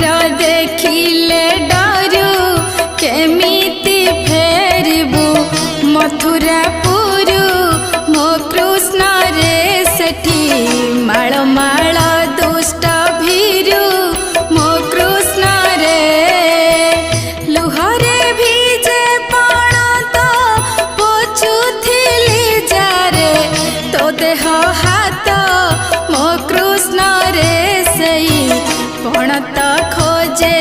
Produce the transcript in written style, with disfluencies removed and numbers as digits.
देखिले डरू केमिति फेरबू मथुरा पुरु मो कृष्ण रे सेठी माळ माळ दुष्ट भीरु मो कृष्ण रे लुहरे भिजे पण तो पोछुथिली जारे तो देह हाथ मो कृष्ण रे सेई पण तो खोजे